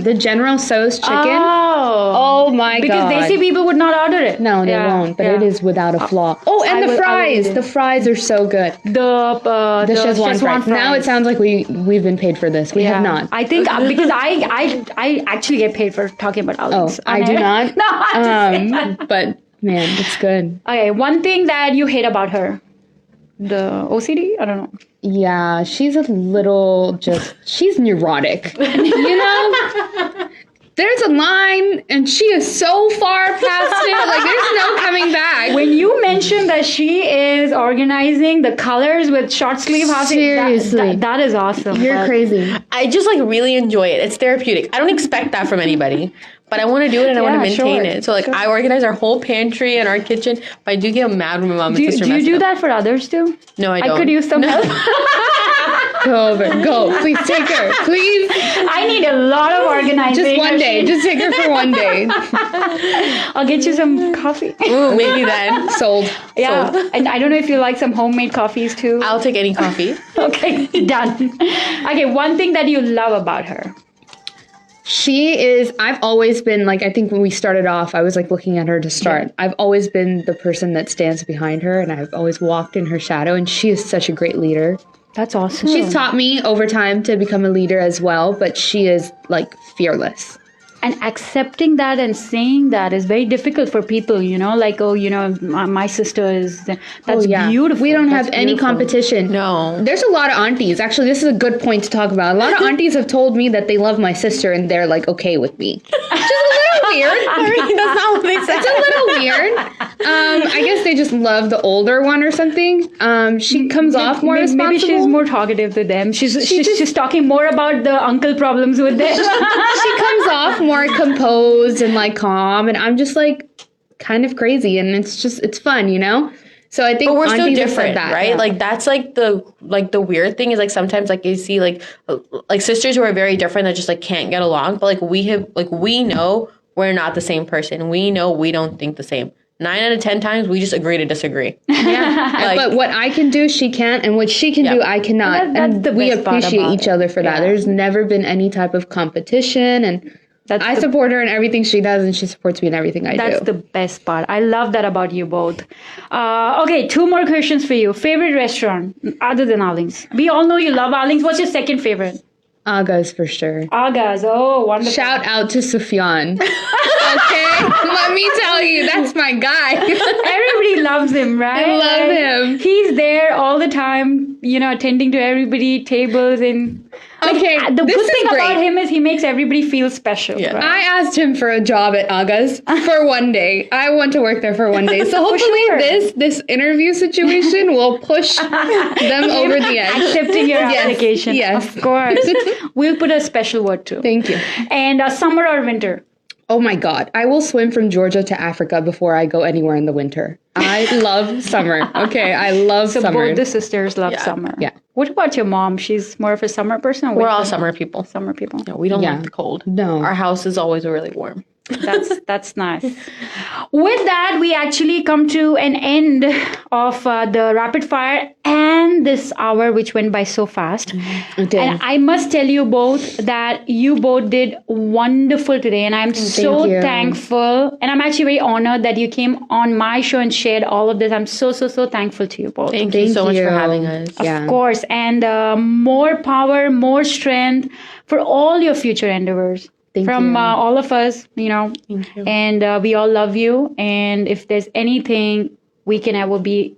The General Tso's chicken. Oh my God. Because they say people would not order it. No, they won't. But it is without a flaw. Oh, and the fries. The fries are so good. The Szechuan fries. Now it sounds like we've been paid for this. We have not. I think because I actually get paid for talking about Allings. Oh, I do not. No, I'm just but man, it's good. Okay, one thing that you hate about her. The OCD? I don't know. Yeah, she's a little she's neurotic. there's a line and she is so far past it. Like, there's no coming back. When you mentioned that she is organizing the colors with short sleeve, Seriously. that is awesome. You're But crazy. I just like really enjoy it. It's therapeutic. I don't expect that from anybody, but I want to do it and I want to maintain it. So like I organize our whole pantry and our kitchen, but I do get mad when my mom and sister Do you mess do up. that for others too? No, I don't. I could use some help. Go over. Go. Please take her. Please. I need a lot of organizing. Just one day. Just take her for one day. I'll get you some coffee. Ooh, maybe then. Sold. Yeah, and I don't know if you like some homemade coffees too. I'll take any coffee. Okay, done. Okay, one thing that you love about her. I've always been like, I think when we started off, I was like looking at her to start. Yeah. I've always been the person that stands behind her and I've always walked in her shadow, and she is such a great leader. That's awesome. She's taught me over time to become a leader as well, but she is like fearless. And accepting that and saying that is very difficult for people, like, oh, my sister is, that's beautiful. We don't have any competition. No. There's a lot of aunties. Actually, this is a good point to talk about. A lot of aunties have told me that they love my sister and they're like okay with me. Which is a little weird. That's not what they said. It's a little weird. I guess they just love the older one or something. She comes off more responsible. Maybe she's more talkative to them. She's talking more about the uncle problems with them. She comes off more composed and like calm, and I'm just like kind of crazy, and it's fun, So I think, but we're so different, that, right? Yeah. Like that's like the weird thing is like sometimes like you see like sisters who are very different that just like can't get along, but we know we're not the same person. We know we don't think the same. 9 out of 10 times we just agree to disagree. Yeah, but what I can do, she can't, and what she can do, I cannot. And we appreciate each other for that. There's never been any type of competition, and I support her in everything she does, and she supports me in everything I do. That's the best part. I love that about you both. Okay, 2 more questions for you. Favorite restaurant other than Arling's? We all know you love Arling's. What's your second favorite? Aga's for sure. Aga's. Oh, wonderful. Shout out to Sufyan. Okay? Let me tell you, that's my guy. Everybody loves him, right? I love him. He's there all the time, attending to everybody, tables, and... Okay, the good thing about him is he makes everybody feel special. Yeah. Right? I asked him for a job at Aga's for one day. I want to work there for one day. So hopefully this interview situation will push them over the edge. Accepting your application. Yes. Of course. We'll put a special word too. Thank you. And summer or winter? Oh my God. I will swim from Georgia to Africa before I go anywhere in the winter. I love summer. Okay, I love summer. So both the sisters love summer. Yeah. What about your mom? She's more of a summer person? We're all summer people. Summer people. No, we don't like the cold. No. Our house is always really warm. That's nice. With that, we actually come to an end of the rapid fire and this hour, which went by so fast. It did. And I must tell you both that you both did wonderful today, and I'm so thankful, and I'm actually very honored that you came on my show and shared all of this. I'm so thankful to you both. Thank you so much for having us. Of course, and more power, more strength for all your future endeavors. From all of us, Thank you. And we all love you. And if there's anything we can ever be,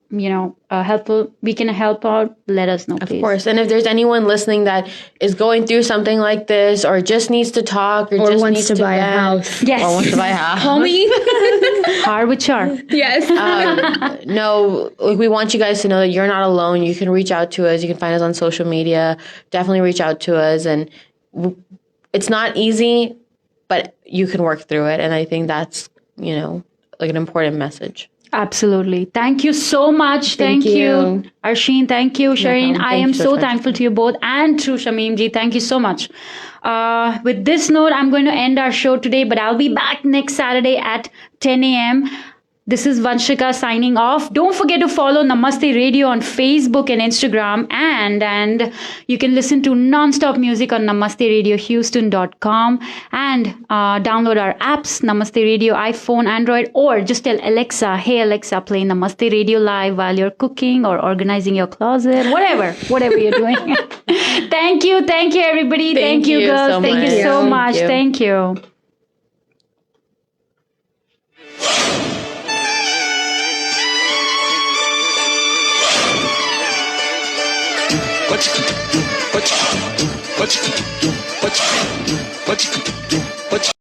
helpful, we can help out, let us know, please. Of course. And if there's anyone listening that is going through something like this, or just needs to talk, or just wants needs to buy a house. Yes. Or wants to buy a house. Call me. Hard with char. Yes. No, we want you guys to know that you're not alone. You can reach out to us. You can find us on social media. Definitely reach out to us. And it's not easy, but you can work through it. And I think that's, like an important message. Absolutely. Thank you so much. Thank you. Arsheen, thank you. Shareen, I am so thankful to you both. And to Shamim ji, thank you so much. With this note, I'm going to end our show today, but I'll be back next Saturday at 10 a.m. This is Vanshika signing off. Don't forget to follow Namaste Radio on Facebook and Instagram. And you can listen to non-stop music on namasteradiohouston.com and download our apps, Namaste Radio, iPhone, Android, or just tell Alexa, hey Alexa, play Namaste Radio live while you're cooking or organizing your closet, whatever you're doing. Thank you everybody. Thank you girls. So thank you so much. Thank you. What you can do, what you can do, what you can do, what you can do, what you can do.